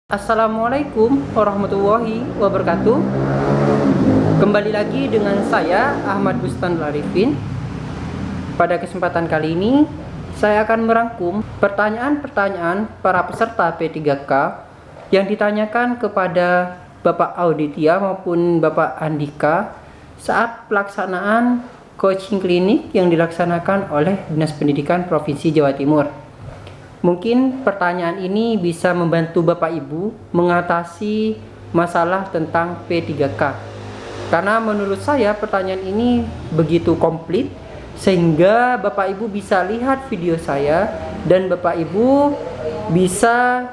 Assalamualaikum warahmatullahi wabarakatuh. Kembali lagi dengan saya Ahmad Bustan Arifin. Pada kesempatan kali ini saya akan merangkum pertanyaan-pertanyaan para peserta P3K yang ditanyakan kepada Bapak Auditia maupun Bapak Andika saat pelaksanaan coaching klinik yang dilaksanakan oleh Dinas Pendidikan Provinsi Jawa Timur. Mungkin pertanyaan ini bisa membantu Bapak Ibu mengatasi masalah tentang P3K. Karena menurut saya pertanyaan ini begitu komplit sehingga Bapak Ibu bisa lihat video saya dan Bapak Ibu bisa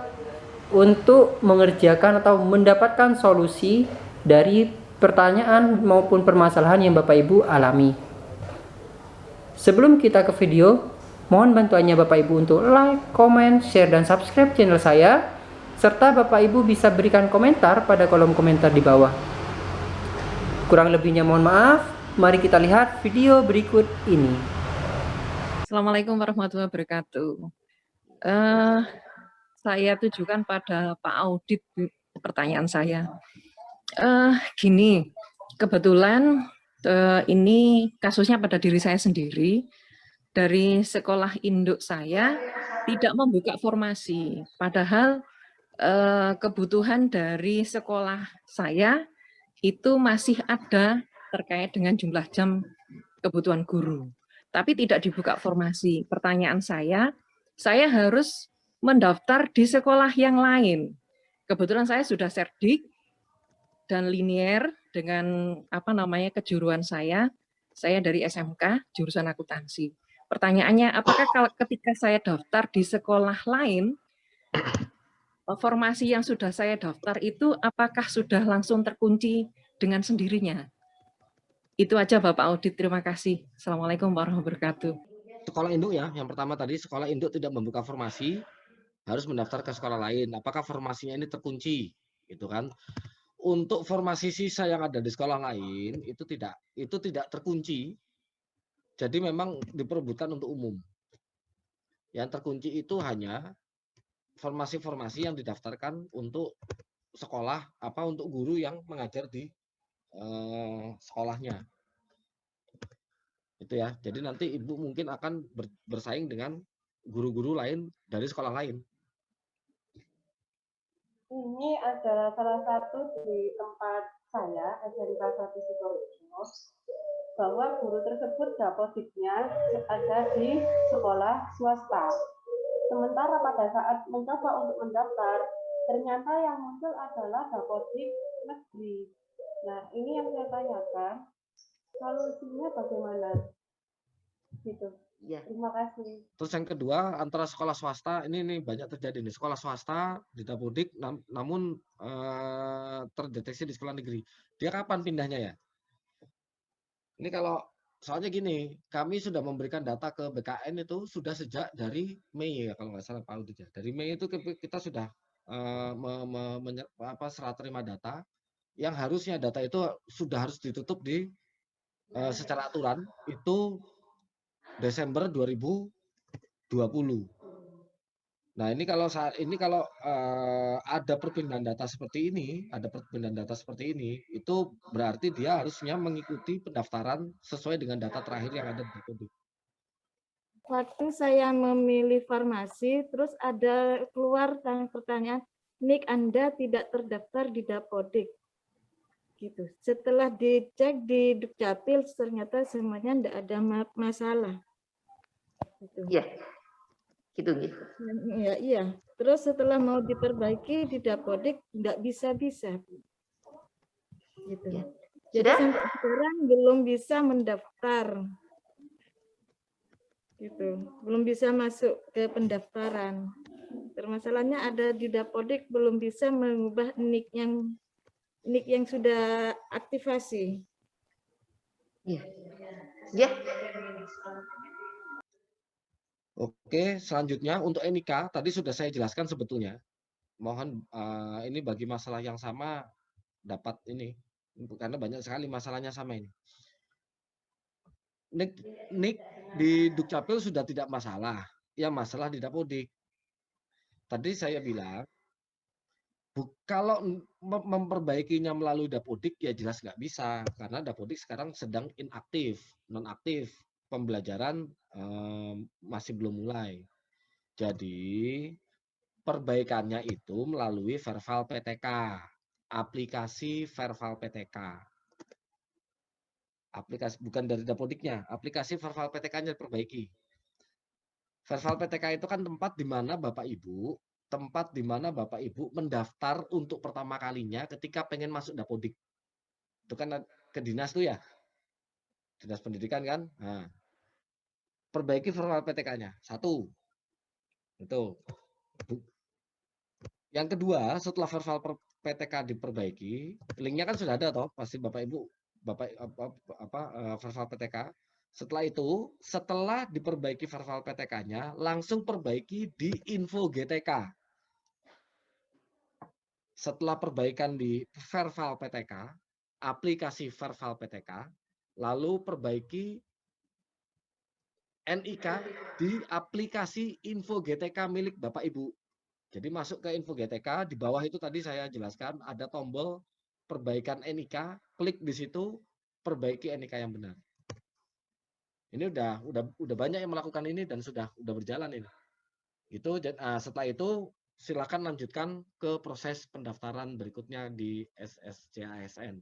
untuk mengerjakan atau mendapatkan solusi dari pertanyaan maupun permasalahan yang Bapak Ibu alami. Sebelum kita ke video, mohon bantuannya Bapak Ibu untuk like, comment, share, dan subscribe channel saya, serta Bapak Ibu bisa berikan komentar pada kolom komentar di bawah. Kurang lebihnya mohon maaf, mari kita lihat video berikut ini. Assalamualaikum warahmatullahi wabarakatuh. Saya tujukan pada Pak Audit pertanyaan saya. Gini, kebetulan ini kasusnya pada diri saya sendiri. Dari sekolah induk saya tidak membuka formasi, padahal kebutuhan dari sekolah saya itu masih ada terkait dengan jumlah jam kebutuhan guru, tapi tidak dibuka formasi. Pertanyaan saya harus mendaftar di sekolah yang lain. Kebetulan saya sudah serdik dan linier dengan kejuruan saya dari SMK jurusan akuntansi. Pertanyaannya, apakah ketika saya daftar di sekolah lain, formasi yang sudah saya daftar itu apakah sudah langsung terkunci dengan sendirinya? Itu aja Bapak Audit, terima kasih. Assalamualaikum warahmatullahi wabarakatuh. Sekolah induk ya, yang pertama tadi sekolah induk tidak membuka formasi, harus mendaftar ke sekolah lain. Apakah formasinya ini terkunci? Gitu kan. Untuk formasi sisa yang ada di sekolah lain itu tidak terkunci. Jadi memang diperebutkan untuk umum. Yang terkunci itu hanya formasi-formasi yang didaftarkan untuk sekolah untuk guru yang mengajar di sekolahnya. Itu ya. Jadi nanti Ibu mungkin akan bersaing dengan guru-guru lain dari sekolah lain. Ini adalah salah satu di tempat saya, SMK 1 Sidoarjo, bahwa guru tersebut dapotiknya ada di sekolah swasta. Sementara pada saat mencoba untuk mendaftar, ternyata yang muncul adalah dapodik negeri. Nah, ini yang saya tanyakan, solusinya bagaimana? Gitu. Ya. Terima kasih. Terus yang kedua, antara sekolah swasta ini banyak terjadi nih. Sekolah swasta di Dapodik namun terdeteksi di sekolah negeri. Dia kapan pindahnya ya? Ini kalau soalnya gini, kami sudah memberikan data ke BKN itu sudah sejak dari Mei ya kalau nggak salah Pak Audit ya. Dari Mei itu kita sudah serah terima data yang harusnya data itu sudah harus ditutup di secara aturan itu Desember 2020. Nah, ini kalau ada perpindahan data seperti ini, itu berarti dia harusnya mengikuti pendaftaran sesuai dengan data terakhir yang ada di Dapodik. Waktu saya memilih farmasi, terus ada keluar pertanyaan, NIK Anda tidak terdaftar di Dapodik. Gitu. Setelah dicek di Dukcapil, ternyata semuanya tidak ada masalah. Gitu. Iya, gitu. Ya, iya. Terus setelah mau diperbaiki di Dapodik, tidak bisa-bisa. Gitu. Ya. Jadi sampai sekarang belum bisa mendaftar. Gitu. Belum bisa masuk ke pendaftaran. Permasalahannya ada di Dapodik belum bisa mengubah NIK yang sudah aktivasi. Iya. Ya. Oke, selanjutnya untuk NIK tadi sudah saya jelaskan sebetulnya. Mohon ini bagi masalah yang sama dapat ini karena banyak sekali masalahnya sama ini. nik di Dukcapil sudah tidak masalah. Yang masalah di Dapodik. Tadi saya bilang, kalau memperbaikinya melalui Dapodik ya jelas nggak bisa, karena Dapodik sekarang sedang inaktif, nonaktif, pembelajaran masih belum mulai. Jadi perbaikannya itu melalui Verval PTK, aplikasi Verval PTK. Aplikasi bukan dari Dapodiknya, aplikasi Verval PTK-nya diperbaiki. Verval PTK itu kan tempat di mana Bapak Ibu mendaftar untuk pertama kalinya ketika pengen masuk Dapodik. Itu kan ke dinas tuh ya, dinas pendidikan kan. Nah, perbaiki Verval PTK-nya. Satu, itu. Yang kedua, setelah Verval PTK diperbaiki, linknya kan sudah ada toh, pasti Bapak Ibu, Verval PTK. Setelah itu, setelah diperbaiki Verval PTK-nya, langsung perbaiki di Info GTK. Setelah perbaikan di Verval PTK, aplikasi Verval PTK, lalu perbaiki NIK di aplikasi Info GTK milik Bapak Ibu. Jadi masuk ke Info GTK, di bawah itu tadi saya jelaskan ada tombol perbaikan NIK, klik di situ, perbaiki NIK yang benar. Ini udah banyak yang melakukan ini dan sudah berjalan ini. Itu setelah itu silakan lanjutkan ke proses pendaftaran berikutnya di SSCASN.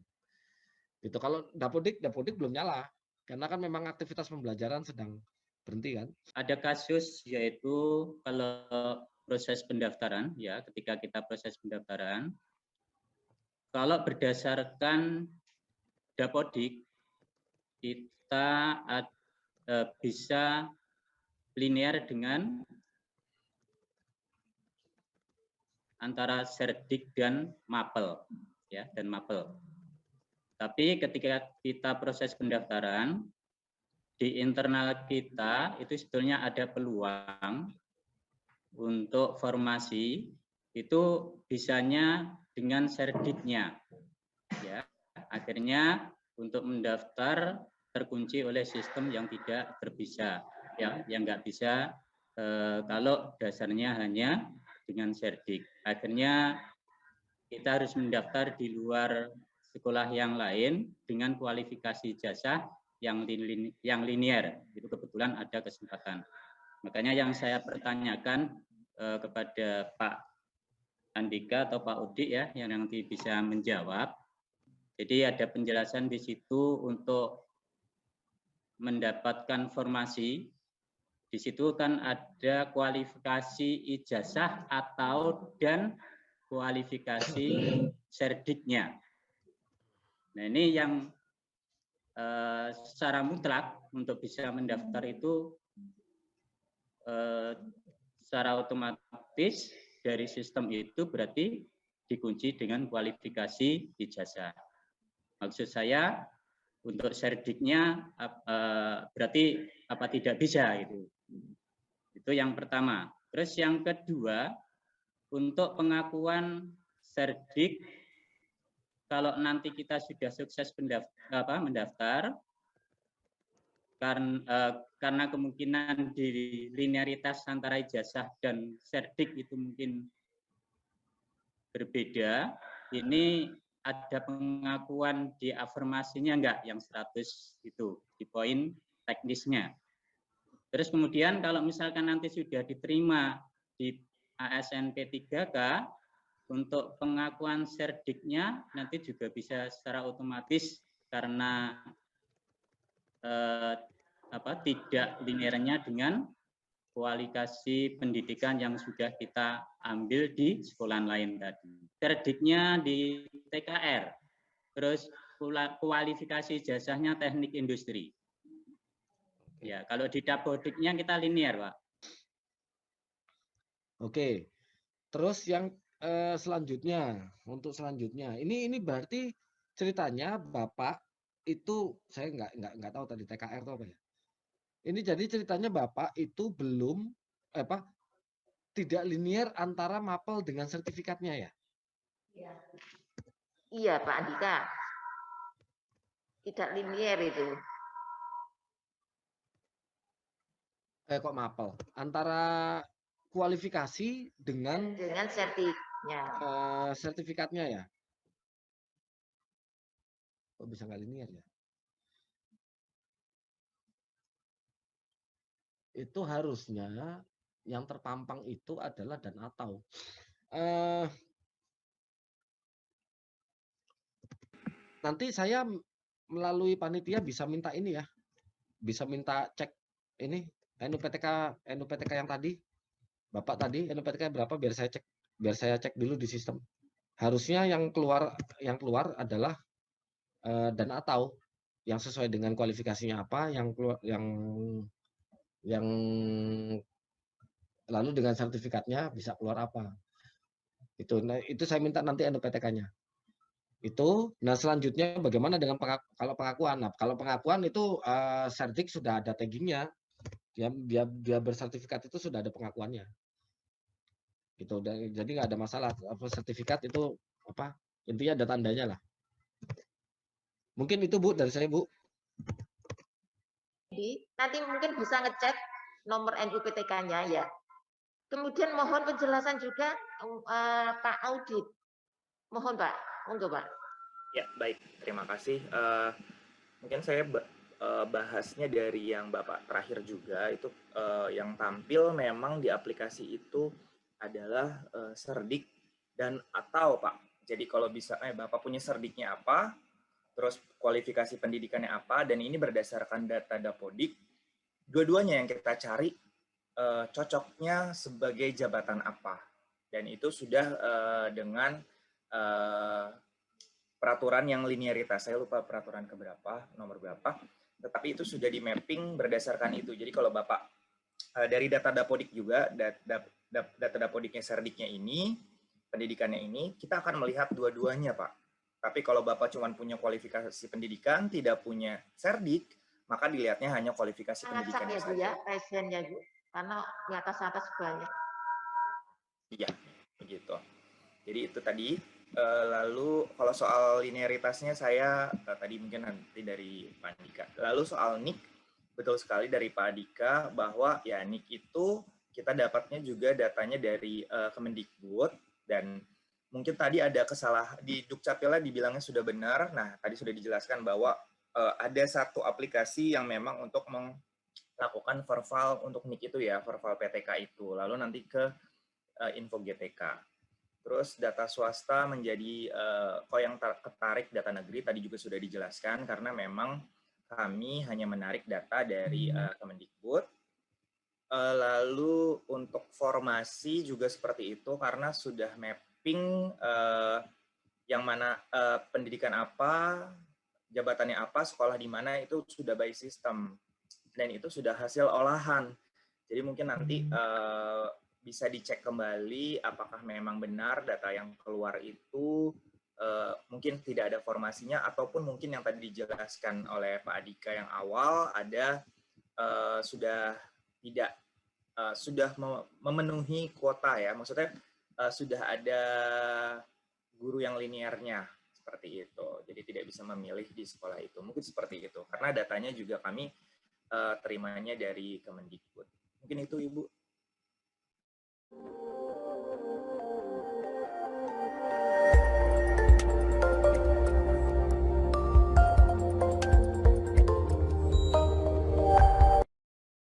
Gitu. Kalau Dapodik belum nyala karena kan memang aktivitas pembelajaran sedang berhenti kan. Ada kasus yaitu kalau proses pendaftaran ya, ketika kita proses pendaftaran, kalau berdasarkan Dapodik kita bisa linear dengan antara Serdik dan Mapel ya, dan Mapel. Tapi ketika kita proses pendaftaran di internal kita itu sebetulnya ada peluang untuk formasi itu bisanya dengan Serdiknya ya. Akhirnya untuk mendaftar terkunci oleh sistem yang tidak terpisah ya, yang nggak bisa kalau dasarnya hanya dengan Serdik. Akhirnya kita harus mendaftar di luar sekolah yang lain dengan kualifikasi jasa yang linear. Itu kebetulan ada kesempatan. Makanya yang saya pertanyakan kepada Pak Andika atau Pak Udi ya, yang nanti bisa menjawab. Jadi ada penjelasan di situ untuk mendapatkan formasi. Di situ kan ada kualifikasi ijazah atau dan kualifikasi Serdiknya. Nah ini yang secara mutlak untuk bisa mendaftar itu secara otomatis dari sistem itu berarti dikunci dengan kualifikasi ijazah. Maksud saya untuk Serdiknya berarti apa tidak bisa gitu. Itu yang pertama. Terus yang kedua, untuk pengakuan Serdik kalau nanti kita sudah sukses mendaftar karena kemungkinan di linearitas antara ijazah dan Serdik itu mungkin berbeda, ini ada pengakuan di afirmasinya enggak yang 100 itu di poin teknisnya. Terus kemudian kalau misalkan nanti sudah diterima di ASN P3K untuk pengakuan Serdiknya nanti juga bisa secara otomatis karena tidak linearnya dengan kualifikasi pendidikan yang sudah kita ambil di sekolah lain tadi. Serdiknya di TKR, terus kualifikasi jasanya teknik industri. Ya, kalau di Dapodiknya kita linear, Pak. Oke, terus yang selanjutnya, ini berarti ceritanya Bapak itu saya nggak tahu tadi TKR itu apa ya. Ini jadi ceritanya Bapak itu belum tidak linear antara mapel dengan sertifikatnya ya? Iya Pak Andika, tidak linear itu. kok mapel antara kualifikasi dengan sertifnya. sertifikatnya ya. Kok bisa nggak linear ya? Itu harusnya yang terpampang itu adalah dan atau. Nanti saya melalui panitia bisa minta ini ya, bisa minta cek ini NUPTK yang tadi, Bapak tadi NUPTK berapa biar saya cek dulu di sistem. Harusnya yang keluar adalah dan atau yang sesuai dengan kualifikasinya apa, yang keluar yang lalu dengan sertifikatnya bisa keluar apa. Itu saya minta nanti NUPTK-nya. Itu, nah selanjutnya bagaimana dengan kalau pengakuan? Nah, kalau pengakuan itu sertik sudah ada taggingnya, dia bersertifikat itu sudah ada pengakuannya, gitu. Jadi nggak ada masalah. Sertifikat itu apa? Intinya ada tandanya lah. Mungkin itu Bu dari saya Bu. Jadi nanti mungkin bisa ngecek nomor NUPTK-nya ya. Kemudian mohon penjelasan juga Pak Audit. Mohon Pak, monggo Pak. Ya, baik. Terima kasih. Mungkin saya bahasnya dari yang Bapak terakhir juga, itu yang tampil memang di aplikasi itu adalah serdik dan atau Pak. Jadi kalau bisa, Bapak punya serdiknya apa, terus kualifikasi pendidikannya apa, dan ini berdasarkan data Dapodik, dua-duanya yang kita cari cocoknya sebagai jabatan apa. Dan itu sudah dengan peraturan yang linearitas, saya lupa peraturan keberapa, nomor berapa, tetapi itu sudah di mapping berdasarkan itu. Jadi kalau Bapak dari data Dapodik juga, data Dapodiknya serdiknya ini, pendidikannya ini, kita akan melihat dua-duanya Pak. Tapi kalau Bapak cuma punya kualifikasi pendidikan, tidak punya serdik, maka dilihatnya hanya kualifikasi pendidikannya ya Bu ya, resennya Bu, karena di atas banyak. Iya, begitu. Jadi itu tadi. Lalu kalau soal linearitasnya saya tadi mungkin nanti dari Pak Andika. Lalu soal NIK, betul sekali dari Pak Andika bahwa ya NIK itu kita dapatnya juga datanya dari Kemendikbud, dan mungkin tadi ada kesalahan di Dukcapilnya dibilangnya sudah benar. Nah, tadi sudah dijelaskan bahwa ada satu aplikasi yang memang untuk melakukan verval untuk NIK itu ya, verval PTK itu. Lalu nanti ke info GTK. Terus data swasta menjadi, kalau yang ketarik data negeri tadi juga sudah dijelaskan, karena memang kami hanya menarik data dari Kemendikbud. Lalu untuk formasi juga seperti itu, karena sudah mapping yang mana pendidikan apa, jabatannya apa, sekolah di mana, itu sudah by system. Dan itu sudah hasil olahan. Jadi mungkin nanti bisa dicek kembali apakah memang benar data yang keluar itu mungkin tidak ada formasinya, ataupun mungkin yang tadi dijelaskan oleh Pak Andika yang awal ada sudah tidak sudah memenuhi kuota ya, maksudnya sudah ada guru yang linearnya seperti itu, jadi tidak bisa memilih di sekolah itu, mungkin seperti itu karena datanya juga kami terimanya dari Kemendikbud. Mungkin itu Ibu.